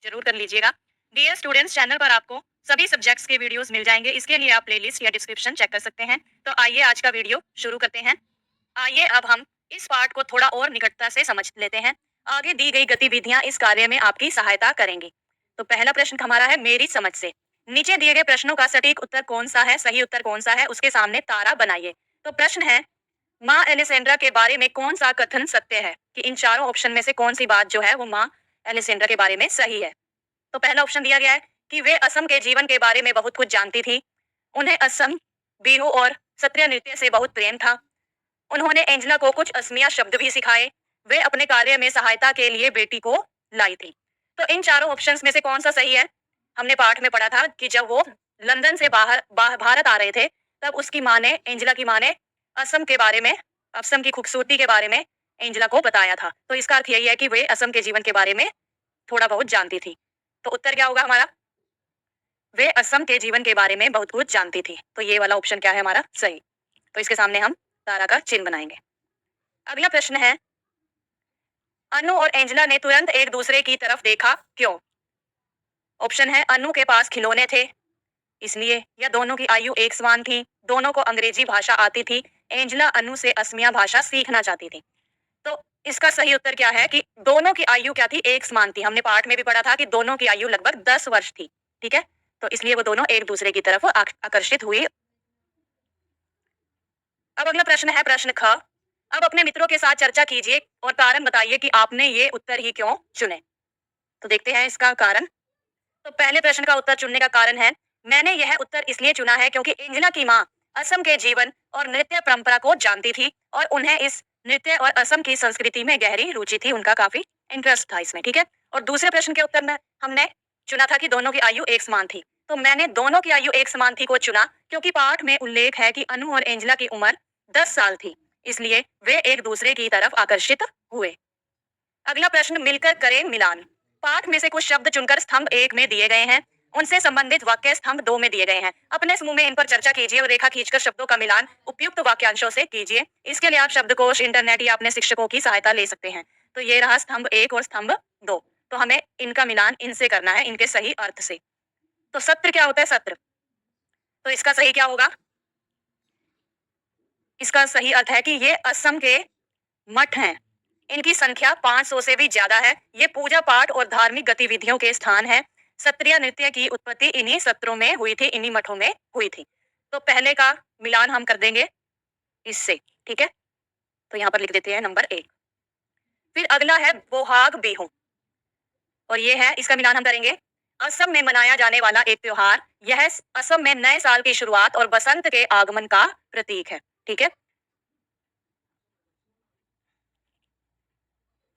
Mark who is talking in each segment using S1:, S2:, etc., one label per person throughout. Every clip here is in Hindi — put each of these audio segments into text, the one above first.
S1: जरूर कर लीजिएगा। डियर स्टूडेंट्स, चैनल पर आपको सभी सब्जेक्ट्स के वीडियोस मिल जाएंगे। इसके लिए आप प्लेलिस्ट या डिस्क्रिप्शन चेक कर सकते हैं। तो आइए आज का वीडियो शुरू करते हैं। आइए अब हम इस पार्ट को थोड़ा और निकटता से समझ लेते हैं। आगे दी गई गतिविधियां इस कार्य में आपकी सहायता करेंगी। तो पहला प्रश्न हमारा है, मेरी समझ से नीचे दिए गए प्रश्नों का सटीक उत्तर कौन सा है, सही उत्तर कौन सा है, उसके सामने तारा बनाइए। तो प्रश्न है, माँ एलिसेंड्रा के बारे में कौन सा कथन सत्य है, कि इन चारों ऑप्शन में से कौन सी बात जो है वो माँ एलिसेंड्रा के बारे में सही है। तो पहला ऑप्शन दिया गया है कि वे असम के जीवन के बारे में बहुत कुछ जानती थी। उन्हें असम बिहू और सत्रिय नृत्य से बहुत प्रेम था। उन्होंने एंजेला को कुछ असमिया शब्द भी सिखाए। वे अपने कार्य में सहायता के लिए बेटी को लाई थी। तो इन चारों ऑप्शंस में से कौन सा सही है? हमने पाठ में पढ़ा था कि जब वो लंदन से भारत आ रहे थे, तब उसकी माँ ने, एंजेला की माँ ने असम के बारे में, असम की खूबसूरती के बारे में एंजेला को बताया था। तो इसका अर्थ यही है कि वे असम के जीवन के बारे में थोड़ा बहुत जानती थी। तो उत्तर क्या होगा हमारा? वे असम के जीवन के बारे में बहुत कुछ जानती थी। तो ये वाला ऑप्शन क्या है हमारा? सही। तो इसके सामने हम तारा का चिन्ह बनाएंगे। अगला प्रश्न है, अनु और एंजेला ने तुरंत एक दूसरे की तरफ देखा, क्यों? ऑप्शन है, अनु के पास खिलौने थे इसलिए, या दोनों की आयु एक समान थी, दोनों को अंग्रेजी भाषा आती थी, एंजेला अनु से असमिया भाषा सीखना चाहती थी। तो इसका सही उत्तर क्या है कि दोनों की आयु क्या थी? एक समान थी। हमने पाठ में भी पढ़ा था कि दोनों की आयु लगभग 10 वर्ष थी। ठीक है, तो इसलिए वो दोनों एक दूसरे की तरफ आकर्षित हुए। अब अगला प्रश्न है, प्रश्न ख। अब अपने मित्रों के साथ चर्चा कीजिए और कारण बताइए कि आपने ये उत्तर ही क्यों चुने। तो देखते हैं इसका कारण। तो पहले प्रश्न का उत्तर चुनने का कारण है, मैंने यह उत्तर इसलिए चुना है क्योंकि एंजेला की माँ असम के जीवन और नृत्य परंपरा को जानती थी और उन्हें इस नृत्य और असम की संस्कृति में गहरी रुचि थी, उनका काफी इंटरेस्ट था इसमें। ठीक है, और दूसरे प्रश्न के उत्तर में हमने चुना था कि दोनों की आयु एक समान थी। तो मैंने दोनों की आयु एक समान थी को चुना क्योंकि पाठ में उल्लेख है कि अनु और एंजेला की उम्र 10 साल थी, इसलिए वे एक दूसरे की तरफ आकर्षित हुए। अगला प्रश्न, मिलकर करें मिलान। पाठ में से कुछ शब्द चुनकर स्तंभ 1 में दिए गए हैं, उनसे संबंधित वाक्य स्तंभ 2 में दिए गए हैं। अपने समूह में इन पर चर्चा कीजिए और रेखा खींचकर शब्दों का मिलान उपयुक्त वाक्यांशों से कीजिए। इसके लिए आप शब्दकोश, इंटरनेट या अपने शिक्षकों की सहायता ले सकते हैं। तो ये रहा स्तंभ 1 और स्तंभ 2। तो हमें इनका मिलान इनसे करना है, इनके सही अर्थ से। तो सत्र क्या होता है? सत्र, तो इसका सही क्या होगा? इसका सही अर्थ है कि ये असम के मठ हैं। इनकी संख्या 500 से भी ज्यादा है। ये पूजा पाठ और धार्मिक गतिविधियों के स्थान है। सत्रिय नृत्य की उत्पत्ति इन्हीं सत्रों में हुई थी, इन्हीं मठों में हुई थी। तो पहले का मिलान हम कर देंगे इससे। ठीक है, तो यहाँ पर लिख देते हैं नंबर 1। फिर अगला है बोहाग बिहू, और ये है, इसका मिलान हम करेंगे। असम में मनाया जाने वाला एक त्योहार, यह असम में नए साल की शुरुआत और बसंत के आगमन का प्रतीक है। ठीक है,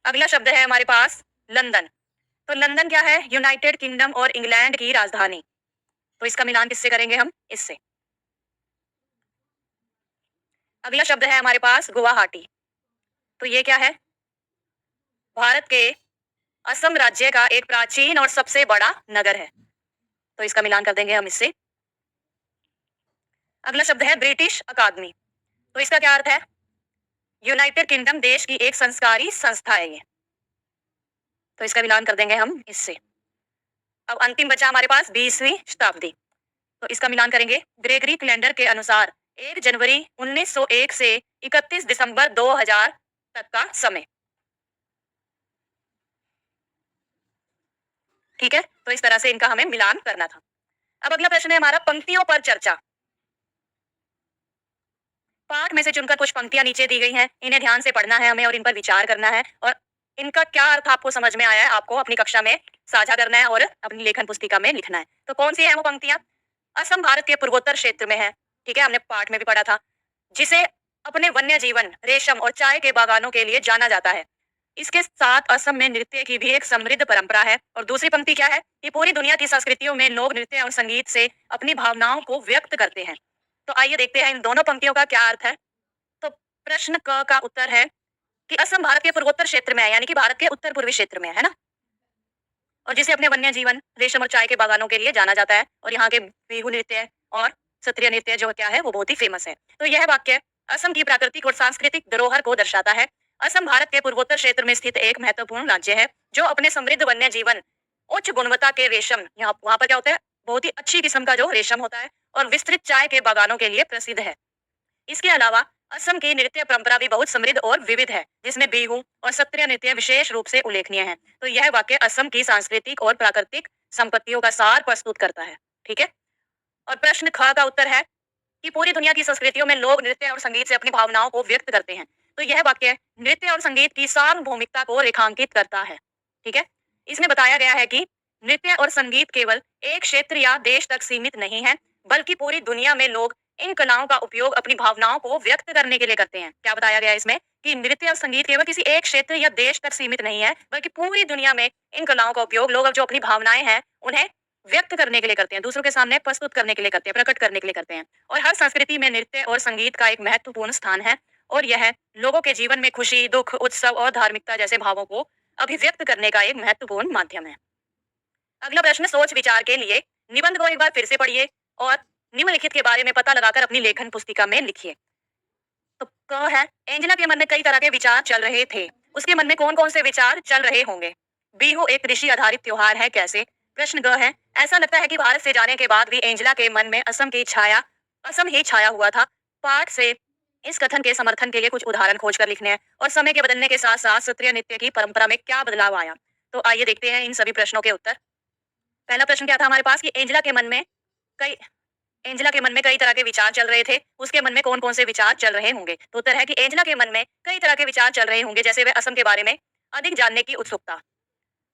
S1: अगला शब्द है हमारे पास लंदन। तो लंदन क्या है? यूनाइटेड किंगडम और इंग्लैंड की राजधानी। तो इसका मिलान किससे करेंगे हम? इससे। अगला शब्द है हमारे पास गुवाहाटी। तो ये क्या है? भारत के असम राज्य का एक प्राचीन और सबसे बड़ा नगर है। तो इसका मिलान कर देंगे हम इससे। अगला शब्द है ब्रिटिश अकादमी। तो इसका क्या अर्थ है? यूनाइटेड किंगडम देश की एक संस्कारी संस्था है ये। तो इसका मिलान कर देंगे हम इससे। अब अंतिम बचा हमारे पास 20वीं शताब्दी। तो इसका मिलान करेंगे। ग्रेगरी कैलेंडर के अनुसार 1 जनवरी 1901 से 31 दिसंबर 2000 तक का समय। ठीक है, तो इस तरह से इनका हमें मिलान करना था। अब अगला प्रश्न है हमारा, पंक्तियों पर चर्चा। पाठ में से चुनकर कुछ पंक्तियां नीचे दी गई हैं, इन्हें ध्यान से पढ़ना है हमें और इन पर विचार करना है, और इनका क्या अर्थ आपको समझ में आया है आपको अपनी कक्षा में साझा करना है और अपनी लेखन पुस्तिका में लिखना है। तो कौन सी है वो पंक्तियां? असम भारत के पूर्वोत्तर क्षेत्र में है। ठीक है, हमने पाठ में भी पढ़ा था। जिसे अपने वन्य जीवन, रेशम और चाय के बागानों के लिए जाना जाता है। इसके साथ असम में नृत्य की भी एक समृद्ध परंपरा है। और दूसरी पंक्ति क्या है? कि पूरी दुनिया की संस्कृतियों में लोग नृत्य और संगीत से अपनी भावनाओं को व्यक्त करते हैं। तो आइए देखते हैं इन दोनों पंक्तियों का क्या अर्थ है। तो प्रश्न क का उत्तर है कि असम भारत के पूर्वोत्तर क्षेत्र में है, यानी कि भारत के उत्तर पूर्वी क्षेत्र में है ना, और जिसे अपने वन्य जीवन, रेशम और चाय के बागानों के लिए जाना जाता है। और यहाँ के बिहू नृत्य और सत्रिय नृत्य जो क्या है वो बहुत ही फेमस है। तो यह वाक्य असम की प्राकृतिक और सांस्कृतिक धरोहर को दर्शाता है। असम भारत के पूर्वोत्तर क्षेत्र में स्थित एक महत्वपूर्ण राज्य है जो अपने समृद्ध वन्य जीवन, उच्च गुणवत्ता के रेशम, यहाँ वहां पर क्या होता है, बहुत ही अच्छी किस्म का जो रेशम होता है, और विस्तृत चाय के बागानों के लिए प्रसिद्ध है। इसके अलावा असम की नृत्य परंपरा भी बहुत समृद्ध और विविध है, जिसमें बिहू और सत्रीय नृत्य विशेष रूप से उल्लेखनीय है। तो यह वाक्य असम की सांस्कृतिक और प्राकृतिक संपत्तियों का सार प्रस्तुत करता है। ठीक है। और प्रश्न ख का उत्तर है कि पूरी दुनिया की संस्कृतियों में लोग नृत्य और संगीत से अपनी भावनाओं को व्यक्त करते हैं। तो यह वाक्य नृत्य और संगीत की सार्वभौमिकता को रेखांकित करता है। ठीक है। इसमें बताया गया है कि नृत्य और संगीत केवल एक क्षेत्र या देश तक सीमित नहीं है, बल्कि पूरी दुनिया में लोग इन कलाओं का उपयोग अपनी भावनाओं को व्यक्त करने के लिए करते हैं। क्या बताया गया है इसमें कि नृत्य और संगीत केवल किसी एक क्षेत्र या देश तक सीमित नहीं है, बल्कि पूरी दुनिया में इन कलाओं का उपयोग लोग जो अपनी भावनाएं हैं उन्हें व्यक्त करने के लिए करते हैं, दूसरों के सामने प्रस्तुत करने के लिए करते हैं, प्रकट करने के लिए करते हैं। और हर संस्कृति में नृत्य और संगीत का एक महत्वपूर्ण स्थान है, और यह लोगों के जीवन में खुशी, दुख, उत्सव और धार्मिकता जैसे भावों को अभिव्यक्त करने का एक महत्वपूर्ण माध्यम है। अगला प्रश्न सोच विचार के लिए, निबंध को एक बार फिर से पढ़िए और निम्नलिखित के बारे में पता लगाकर अपनी लेखन पुस्तिका में लिखिए। तो क है, एंजेला के मन में कई तरह के विचार चल रहे थे। उसके मन में कौन कौन से विचार चल रहे होंगे? बिहू एक कृषि आधारित त्योहार है, कैसे? प्रश्न ग है, ऐसा लगता है कि भारत से जाने के बाद भी एंजेला के मन में असम ही छाया हुआ था। पाठ से इस कथन के समर्थन के लिए कुछ उदाहरण खोजकर लिखने हैं, और समय के बदलने के साथ साथ सत्रीय नृत्य की परंपरा में क्या बदलाव आया। तो आइए देखते हैं इन सभी प्रश्नों के उत्तर। पहला प्रश्न क्या था हमारे पास कि कई एंजेला के मन में कई तरह के विचार चल रहे थे। उसके मन में कौन कौन से विचार चल रहे होंगे? तो उत्तर है कि एंजेला के मन में कई तरह के विचार चल रहे होंगे, जैसे वह असम के बारे में अधिक जानने की उत्सुकता,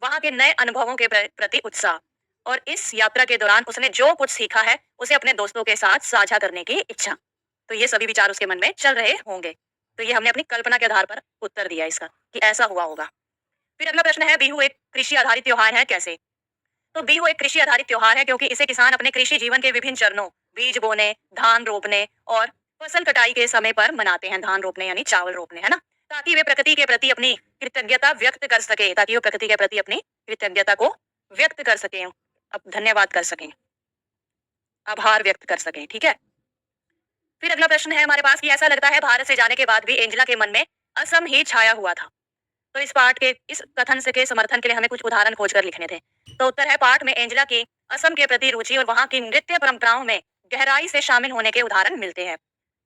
S1: वहां के नए अनुभवों के प्रति उत्साह, और इस यात्रा के दौरान उसने जो कुछ सीखा है उसे अपने दोस्तों के साथ साझा करने की इच्छा। तो ये सभी विचार उसके मन में चल रहे होंगे। तो ये हमने अपनी कल्पना के आधार पर उत्तर दिया इसका कि ऐसा हुआ होगा। फिर अगला प्रश्न है, बिहू एक कृषि आधारित त्योहार है, कैसे? तो बिहू एक कृषि आधारित त्योहार है क्योंकि इसे किसान अपने कृषि जीवन के विभिन्न चरणों, बीज बोने, धान रोपने और फसल कटाई के समय पर मनाते हैं। धान रोपने यानी चावल रोपने, है ना? ताकि वे प्रकृति के प्रति अपनी कृतज्ञता व्यक्त कर सके, ताकि वो प्रकृति के प्रति अपनी कृतज्ञता को व्यक्त कर सकें, अब धन्यवाद कर सकें, आभार व्यक्त कर सकें। ठीक है। फिर अगला प्रश्न है हमारे पास कि ऐसा लगता है भारत से जाने के बाद भी एंजेला के मन में असम ही छाया हुआ था। तो इस पाठ के इस कथन से के समर्थन के लिए हमें कुछ उदाहरण खोजकर लिखने थे। तो उत्तर है, पाठ में एंजेला की असम के प्रति रुचि और वहां की नृत्य परंपराओं में गहराई से शामिल होने के उदाहरण मिलते हैं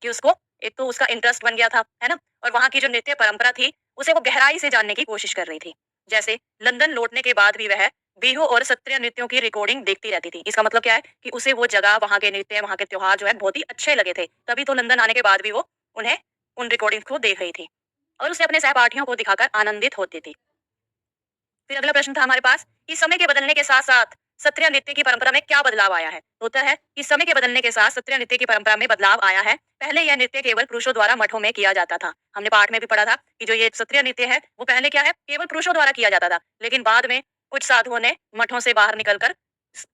S1: कि उसको एक तो उसका इंटरेस्ट बन गया था, है ना, और वहां की जो नृत्य परंपरा थी उसे वो गहराई से जानने की कोशिश कर रही थी। जैसे लंदन लौटने के बाद भी वह बिहू और सत्रीय नृत्यों की रिकॉर्डिंग देखती रहती थी। इसका मतलब क्या है कि उसे वो जगह, वहां के नृत्य, वहां के त्योहार जो है बहुत ही अच्छे लगे थे, तभी तो लंदन आने के बाद भी वो उन्हें उन रिकॉर्डिंग को देख रही थी और उसे अपने सहपाठियों को दिखाकर आनंदित होती थी। फिर अगला प्रश्न था हमारे पास कि समय के बदलने के साथ साथ सत्रीय नृत्य की परंपरा में क्या बदलाव आया है। तो उत्तर है कि समय के बदलने के साथ सत्रीय नृत्य की परंपरा में बदलाव आया है। पहले यह नृत्य केवल पुरुषों द्वारा मठों में किया जाता था। हमने पाठ में भी पढ़ा था कि जो ये सत्रीय नृत्य है वो पहले क्या है, केवल पुरुषों द्वारा किया जाता था, लेकिन बाद में कुछ साधुओं ने मठों से बाहर निकलकर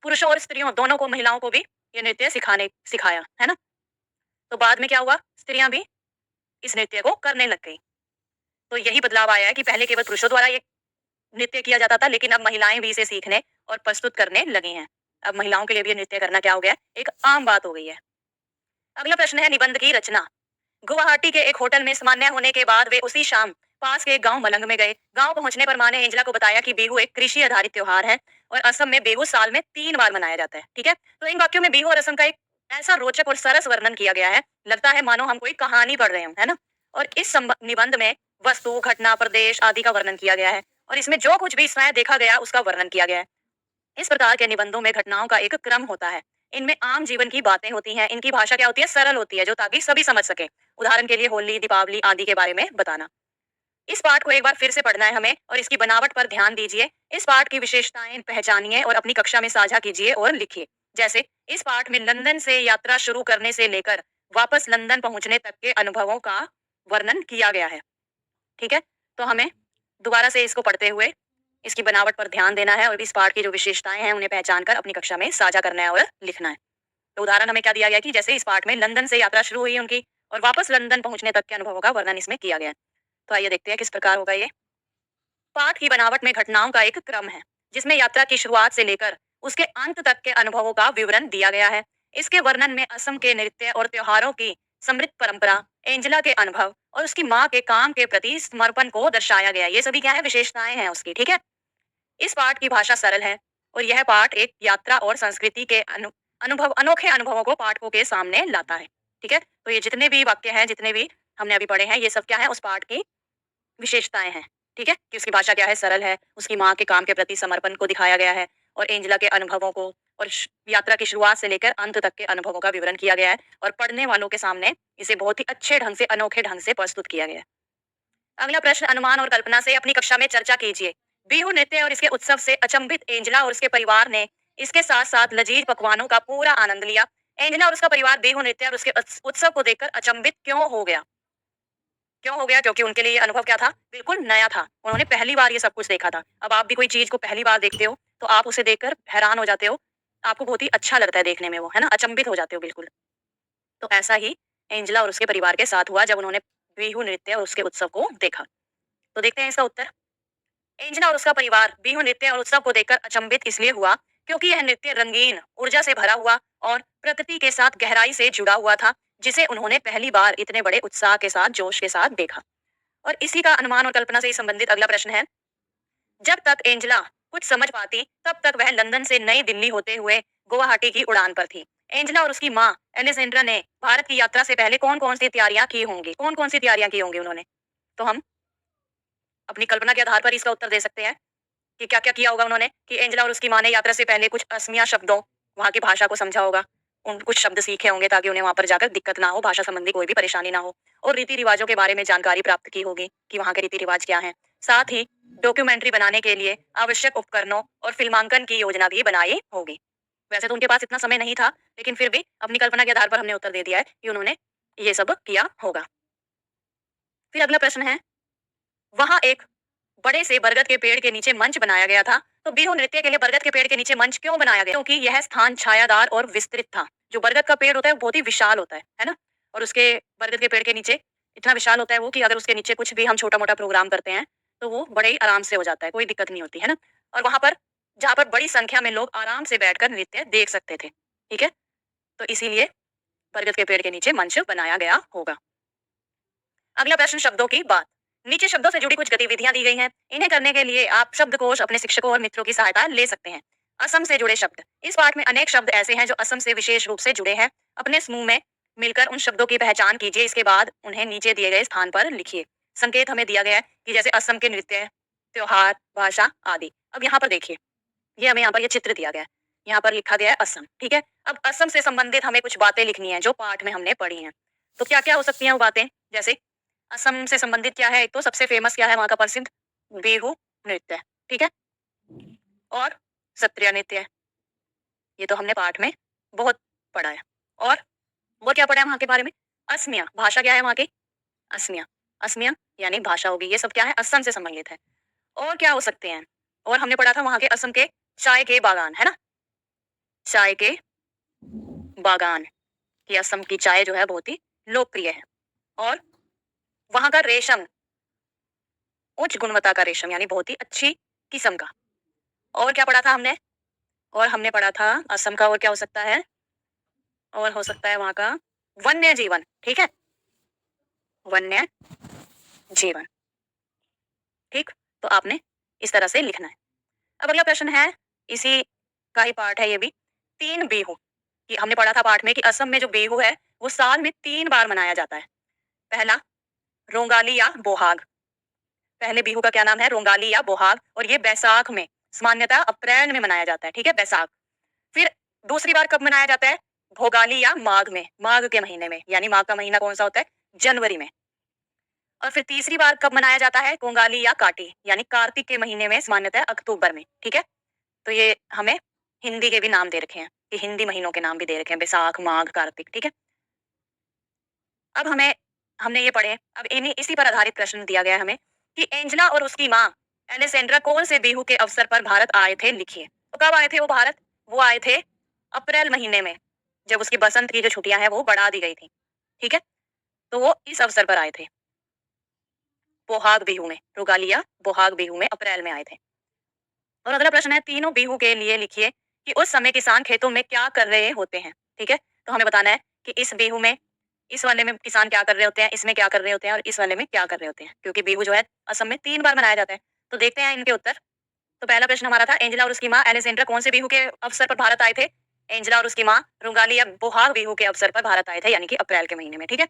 S1: पुरुषों और स्त्रियों दोनों को, महिलाओं को भी ये नृत्य सिखाया, है ना। तो बाद में क्या हुआ, स्त्रियां भी इस नृत्य को करने लग गई। तो यही बदलाव आया है कि पहले केवल पुरुषों द्वारा ये नृत्य किया जाता था, लेकिन अब महिलाएं भी इसे सीखने और प्रस्तुत करने लगी हैं। अब महिलाओं के लिए भी ये नृत्य करना क्या हो गया है, एक आम बात हो गई है। अगला प्रश्न है, निबंध की रचना। गुवाहाटी के एक होटल में सामान्य होने के बाद वे उसी शाम पास के एक गांव मलंग में गए। गांव पहुंचने पर मां ने एंजेला को बताया कि बिहू एक कृषि आधारित त्योहार है और असम में बिहू साल में 3 बार मनाया जाता है। ठीक है। तो इन वाक्यों में बिहू और असम का एक ऐसा रोचक और सरस वर्णन किया गया है, लगता है मानो हम कोई कहानी पढ़ रहे हो, है ना। और इस निबंध में वस्तु, घटना, प्रदेश आदि का वर्णन किया गया है, और इसमें जो कुछ भी स्वयं देखा गया उसका वर्णन किया गया है। इस प्रकार के निबंधों में घटनाओं का एक क्रम होता है। इनमें आम जीवन की बातें होती हैं। इनकी भाषा क्या होती है, सरल होती है, जो ताकि सभी समझ सके। उदाहरण के लिए होली, दीपावली आदि के बारे में बताना। इस पाठ को एक बार फिर से पढ़ना है हमें, और इसकी बनावट पर ध्यान दीजिए। इस पाठ की विशेषताएं पहचानिए और अपनी कक्षा में साझा कीजिए और लिखिए। जैसे इस पाठ में लंदन से यात्रा शुरू करने से लेकर वापस लंदन पहुंचने तक के अनुभवों का वर्णन किया गया है। ठीक है। तो हमें दोबारा से इसको पढ़ते हुए इसकी बनावट पर ध्यान देना है और इस पाठ की जो विशेषताएं हैं उन्हें पहचान कर अपनी कक्षा में साझा करना है और लिखना है। तो उदाहरण हमें क्या दिया गया कि जैसे इस पाठ में लंदन से यात्रा शुरू हुई उनकी और वापस लंदन पहुंचने तक के अनुभवों का वर्णन इसमें किया गया है। तो आइए देखते हैं किस प्रकार होगा ये। पाठ की बनावट में घटनाओं का एक क्रम है, जिसमें यात्रा की शुरुआत से लेकर उसके अंत तक के अनुभवों का विवरण दिया गया है। इसके वर्णन में असम के नृत्य और त्योहारों की समृद्ध परंपरा, एंजेला के अनुभव और उसकी माँ के काम के प्रति समर्पण को दर्शाया गया। ये सभी क्या है, विशेषताएं हैं उसकी। ठीक है। इस पाठ की भाषा सरल है और यह पाठ एक यात्रा और संस्कृति के अनोखे अनुभवों को पाठकों के सामने लाता है। ठीक है, तो ये जितने भी वाक्य हैं, जितने भी हमने अभी पढ़े हैं, ये सब क्या है, उस पाठ की विशेषताएं हैं। ठीक है, कि उसकी भाषा क्या है, सरल है, उसकी माँ के काम के प्रति समर्पण को दिखाया गया है और एंजेला के अनुभवों को और यात्रा की शुरुआत से लेकर अंत तक के अनुभवों का विवरण किया गया है और पढ़ने वालों के सामने इसे बहुत ही अच्छे ढंग से, अनोखे ढंग से प्रस्तुत किया गया है। अगला प्रश्न, अनुमान और कल्पना से अपनी कक्षा में चर्चा कीजिए। बिहू नृत्य और इसके उत्सव से अचंभित एंजेला और उसके परिवार ने इसके साथ साथ लजीज पकवानों का पूरा आनंद लिया। एंजेला और उसका परिवार बिहू नृत्य और उसके उत्सव को देखकर अचंभित क्यों हो गया? क्यों हो गया? क्योंकि उनके लिए ये अनुभव क्या था? बिल्कुल नया था। उन्होंने पहली बार ये सब कुछ देखा था। अब आप भी कोई चीज को पहली बार देखते हो तो आप उसे देखकर हैरान हो जाते हो। आपको बहुत ही अच्छा लगता है देखने में वो, है ना? अचंभित हो जाते हो बिल्कुल। तो ऐसा ही एंजेला और उसके परिवार के साथ हुआ जब उन्होंने बिहू नृत्य और उसके उत्सव को देखा। तो देखते हैं इसका उत्तर। एंजना और उसका परिवार बिहू नृत्य और उत्सव को देखकर अचंभित इसलिए हुआ क्योंकि यह नृत्य रंगीन, ऊर्जा से भरा हुआ और प्रकृति के साथ गहराई से जुड़ा हुआ था, जिसे उन्होंने पहली बार इतने बड़े उत्साह के साथ, जोश के साथ देखा। और इसी का अनुमान और कल्पना से संबंधित अगला प्रश्न है, जब तक एंजेला कुछ समझ पाती तब तक वह लंदन से नई दिल्ली होते हुए गुवाहाटी की उड़ान पर थी। एंजेला और उसकी माँ एलेसेंड्रा ने भारत की यात्रा से पहले कौन कौन सी तैयारियां की होंगी? कौन कौन सी तैयारियां की होंगी उन्होंने? तो हम अपनी कल्पना के आधार पर इसका उत्तर दे सकते हैं कि क्या-क्या किया होगा उन्होंने, कि एंजेला और उसकी माँ ने यात्रा से पहले कुछ असमिया शब्दों, वहाँ की भाषा को समझा होगा। उन कुछ शब्द सीखे होंगे ताकि उन्हें वहाँ पर जाकर दिक्कत ना हो, भाषा संबंधी कोई भी परेशानी ना हो और रीति-रिवाजों के बारे में जानकारी प्राप्त की होगी कि वहाँ के रीति-रिवाज क्या हैं। साथ ही डॉक्यूमेंट्री बनाने के लिए आवश्यक उपकरणों और फिल्मांकन की योजना भी बनाई होगी। वैसे तो उनके पास इतना समय नहीं था, लेकिन फिर भी अपनी कल्पना के आधार पर हमने उत्तर दे दिया है कि उन्होंने ये सब किया होगा। फिर अगला प्रश्न है, वहाँ एक बड़े से बरगद के पेड़ के नीचे मंच बनाया गया था। तो बिहू नृत्य के लिए बरगद के पेड़ के नीचे मंच क्यों बनाया गया? क्योंकि यह स्थान छायादार और विस्तृत था। जो बरगद का पेड़ होता है वो बहुत ही विशाल होता है ना? और उसके बरगद के पेड़ के नीचे इतना विशाल होता है वो कि अगर उसके नीचे कुछ भी हम छोटा-मोटा प्रोग्राम करते हैं, तो वो बड़े ही आराम से हो जाता है, कोई दिक्कत नहीं होती, है ना? और वहाँ पर जहाँ पर बड़ी संख्या में लोग आराम से बैठकर नृत्य देख सकते थे, ठीक है? तो इसीलिए बरगद के पेड़ के नीचे मंच बनाया गया होगा। अगला प्रश्न, शब्दों की बात। नीचे शब्दों से जुड़ी कुछ गतिविधियां दी गई हैं। इन्हें करने के लिए आप शब्दकोश, अपने शिक्षकों और मित्रों की सहायता ले सकते हैं। असम से जुड़े शब्द। इस पाठ में अनेक शब्द ऐसे हैं जो असम से विशेष रूप से जुड़े हैं। अपने समूह में मिलकर उन शब्दों की पहचान कीजिए। इसके बाद उन्हें नीचे दिए गए स्थान पर लिखिए। संकेत हमें दिया गया है कि जैसे असम के नृत्य, त्योहार, भाषा आदि। अब यहाँ पर देखिए, ये हमें यहाँ पर ये चित्र दिया गया है। यहाँ पर लिखा गया है असम, ठीक है? अब असम से संबंधित हमें कुछ बातें लिखनी है जो पाठ में हमने पढ़ी हैं। तो क्या क्या हो सकती हैं वो बातें? जैसे असम से संबंधित क्या है, एक तो सबसे फेमस क्या है वहाँ का प्रसिद्ध, बिहू नृत्य है, ठीक है? और सत्रिया नृत्य है। ये तो हमने पाठ में बहुत पढ़ा है। और क्या पढ़ा है वहाँ के बारे में? असमिया, भाषा क्या है वहाँ की? असमिया। असमिया यानी भाषा होगी। ये सब क्या है? असम से संबंधित है। और क्या हो सकते हैं? और हमने पढ़ा था वहाँ के असम के चाय के बागान, है ना? चाय के बागान, कि असम की चाय जो है बहुत ही लोकप्रिय है। और वहाँ का रेशम, उच्च गुणवत्ता का रेशम यानी बहुत ही अच्छी किस्म का। और क्या पढ़ा था हमने? और हमने पढ़ा था असम का, और क्या हो सकता है? और हो सकता है वहाँ का वन्य जीवन, ठीक है? वन्य जीवन, ठीक? तो आपने इस तरह से लिखना है। अब अगला प्रश्न है, इसी का ही पार्ट है ये भी। 3 बिहू, कि हमने पढ़ा था पाठ में कि असम में जो बिहू है वो साल में 3 बार मनाया जाता है। पहला रोंगाली या बोहाग। पहले बिहू का क्या नाम है? रोंगाली या बोहाग, और ये बैसाख में, सामान्यतः अप्रैल में मनाया जाता है, ठीक है? बैसाख। फिर दूसरी बार कब मनाया जाता है? भोगाली या माघ में, माघ के महीने में, यानी माघ का महीना कौन सा होता है? जनवरी में। और फिर तीसरी बार कब मनाया जाता है? कोंगाली या काटी, यानी कार्तिक के महीने में, सामान्यतः अक्टूबर में, ठीक है? तो ये हमें हिंदी के भी नाम दे रखे हैं, कि हिंदी महीनों के नाम भी दे रखे हैं, बैसाख, माघ, कार्तिक, ठीक है? अब हमने ये पढ़े, अब इन्हीं इसी पर आधारित प्रश्न दिया गया है हमें कि एंजेला और उसकी माँ एलेसेंड्रा कौन से बिहू के अवसर पर भारत आए थे, लिखिए। तो कब आए थे वो भारत? वो आए थे अप्रैल महीने में, जब उसकी बसंत की जो छुट्टियां हैं वो बढ़ा दी गई थी, ठीक है? तो वो इस अवसर पर आए थे, बोहाग बिहू में, रुगालिया बोहाग बिहू में अप्रैल में आए थे। और अगला प्रश्न है, तीनों बिहू के लिए लिखिए कि उस समय किसान खेतों में क्या कर रहे होते हैं, ठीक है? तो हमें बताना है कि इस बिहू में, इस वाले में किसान क्या कर रहे होते हैं, इसमें क्या कर रहे होते हैं और इस वाले में क्या कर रहे होते हैं, क्योंकि बिहू जो है असम में 3 बार मनाया जाता है। तो देखते हैं इनके उत्तर। तो पहला प्रश्न हमारा था, एंजेला और उसकी माँ एलेसेंड्रा कौन से बिहू के अवसर पर भारत आए थे? एंजेला और उसकी माँ रुंगाली या बोहाग बिहू के अवसर पर भारत आए थे, यानी कि अप्रैल के महीने में, ठीक है।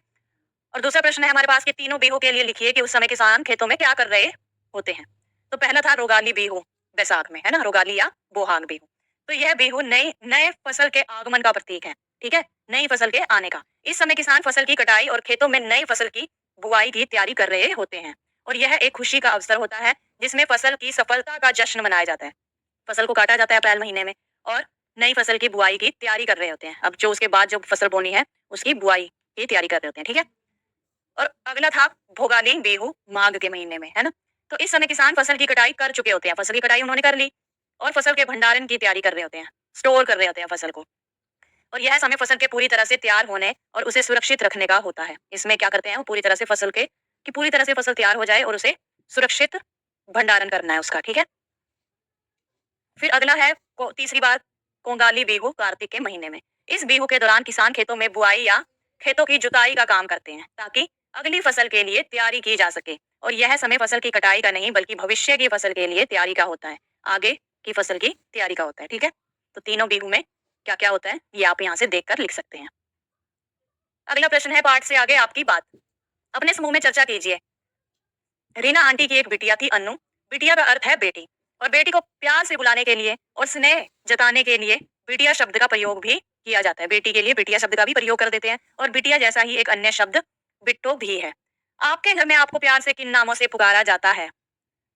S1: और दूसरा प्रश्न है हमारे पास कि तीनों बिहू के लिए लिखिए कि उस समय किसान खेतों में क्या कर रहे होते हैं। तो पहला था रोगाली बिहू, बैसाख में, है ना, रोगाली या बोहाग बिहू। तो यह बिहू नई नए फसल के आगमन का प्रतीक है, ठीक है, नई फसल के आने का। इस समय किसान फसल की कटाई और खेतों में नई फसल की बुआई की तैयारी कर रहे होते हैं और यह एक खुशी का अवसर होता है जिसमें फसल की सफलता का जश्न मनाया जाता है। फसल को काटा जाता है अप्रैल महीने में और नई फसल की बुआई की तैयारी कर रहे होते हैं। अब जो उसके बाद जो फसल बोनी है उसकी बुआई की तैयारी कर रहे होते हैं, ठीक है। और अगला था भोगाली बिहू, माघ के महीने में, है ना। तो इस समय किसान फसल की कटाई कर चुके होते हैं, फसल की कटाई उन्होंने कर ली और फसल के भंडारण की तैयारी कर रहे होते हैं, स्टोर कर रहे होते हैं फसल को। और यह समय फसल के पूरी तरह से तैयार होने और उसे सुरक्षित रखने का होता है। इसमें क्या करते हैं, वो पूरी तरह से फसल के कि पूरी तरह से फसल तैयार हो जाए और उसे सुरक्षित भंडारण करना है उसका, ठीक है। फिर अगला है तीसरी बात, कोंगाली बिहू, कार्तिक के महीने में। इस बिहू के दौरान किसान खेतों में बुआई या खेतों की जुताई का काम करते हैं ताकि अगली फसल के लिए तैयारी की जा सके। और यह समय फसल की कटाई का नहीं बल्कि भविष्य की फसल के लिए तैयारी का होता है, आगे की फसल की तैयारी का होता है, ठीक है। तो तीनों बिहू में क्या क्या होता है ये आप यहाँ से देखकर लिख सकते हैं। अगला प्रश्न है पाठ से आगे आपकी बात, अपने समूह में चर्चा कीजिए। रीना आंटी की एक बिटिया थी अन्नू। बिटिया का अर्थ है बेटी और बेटी को प्यार से बुलाने के लिए और स्नेह जताने के लिए बिटिया शब्द का प्रयोग भी किया जाता है। बेटी के लिए बिटिया शब्द का भी प्रयोग कर देते हैं और बिटिया जैसा ही एक अन्य शब्द बिट्टो भी है। आपके घर में आपको प्यार से किन नामों से पुकारा जाता है?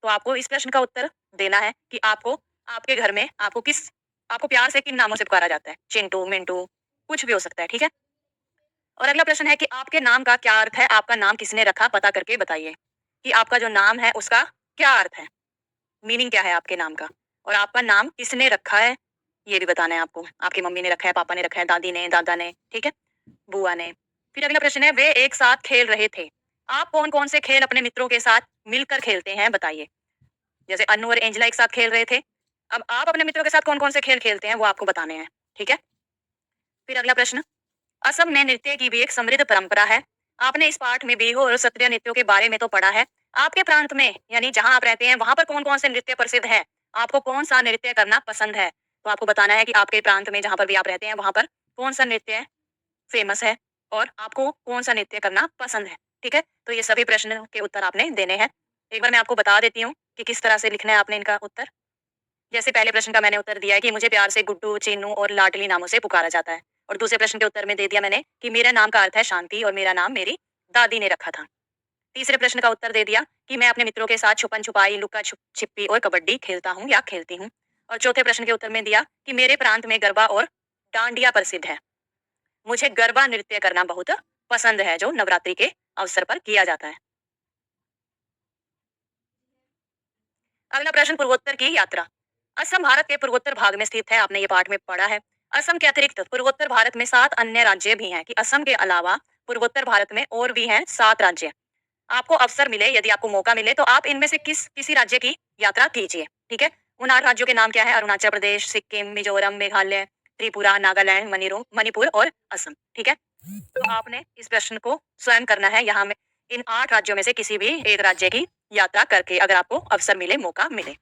S1: तो आपको इस प्रश्न का उत्तर देना है कि आपको आपके घर में आपको प्यार से किन नामों से पुकारा जाता है। चिंटू, मिंटू, कुछ भी हो सकता है, ठीक है। और अगला प्रश्न है कि आपके नाम का क्या अर्थ है, आपका नाम किसने रखा, पता करके बताइए कि आपका जो नाम है उसका क्या अर्थ है, मीनिंग क्या है आपके नाम का, और आपका नाम किसने रखा है ये भी बताना है आपको। आपकी मम्मी ने रखा है, पापा ने रखा है, दादी ने, दादा ने, ठीक है, बुआ ने। फिर अगला प्रश्न है, वे एक साथ खेल रहे थे। आप कौन कौन से खेल अपने मित्रों के साथ मिलकर खेलते हैं बताइए। जैसे अन्नू और एंजला एक साथ खेल रहे थे, अब आप अपने मित्रों के साथ कौन कौन से खेल खेलते हैं वो आपको बताने हैं, ठीक है। फिर अगला प्रश्न, असम में नृत्य की भी एक समृद्ध परंपरा है। आपने इस पाठ में बिहू और सत्रिय नृत्यों के बारे में तो पढ़ा है। आपके प्रांत में यानी जहां आप रहते हैं वहां पर कौन कौन से नृत्य प्रसिद्ध है, आपको कौन सा नृत्य करना पसंद है। तो आपको बताना है कि आपके प्रांत में जहां पर भी आप रहते हैं वहां पर कौन सा नृत्य फेमस है और आपको कौन सा नृत्य करना पसंद है, ठीक है। तो ये सभी प्रश्न के उत्तर आपने देने हैं। एक बार मैं आपको बता देती हूँ कि किस तरह से लिखना है आपने इनका उत्तर। जैसे पहले प्रश्न का मैंने उत्तर दिया है कि मुझे प्यार से गुड्डू, चीनू और लाडली नामों से पुकारा जाता है। और दूसरे प्रश्न के उत्तर में दे दिया मैंने कि मेरा नाम का अर्थ है शांति और मेरा नाम मेरी दादी ने रखा था। तीसरे प्रश्न का उत्तर दे दिया कि मैं अपने मित्रों के साथ छुपन छुपाई, लुका छिपी और कबड्डी खेलता हूँ या खेलती हूँ। और चौथे प्रश्न के उत्तर में दिया कि मेरे प्रांत में गरबा और डांडिया प्रसिद्ध है। मुझे गरबा नृत्य करना बहुत पसंद है जो नवरात्रि के अवसर पर किया जाता है। अगला प्रश्न, पूर्वोत्तर की यात्रा। असम भारत के पूर्वोत्तर भाग में स्थित है, आपने ये पाठ में पढ़ा है। असम के अतिरिक्त पूर्वोत्तर भारत में 7 अन्य राज्य भी हैं कि असम के अलावा पूर्वोत्तर भारत में और भी हैं 7 राज्य। आपको अवसर मिले, यदि आपको मौका मिले तो आप इनमें से किसी राज्य की यात्रा कीजिए, ठीक है। उन 8 राज्यों के नाम क्या है? अरुणाचल प्रदेश, सिक्किम, मिजोरम, मेघालय, त्रिपुरा, नागालैंड, मणिपुर और असम, ठीक है। तो आपने इस प्रश्न को स्वयं करना है यहाँ में इन 8 राज्यों में से किसी भी एक राज्य की यात्रा करके, अगर आपको अवसर मिले, मौका मिले।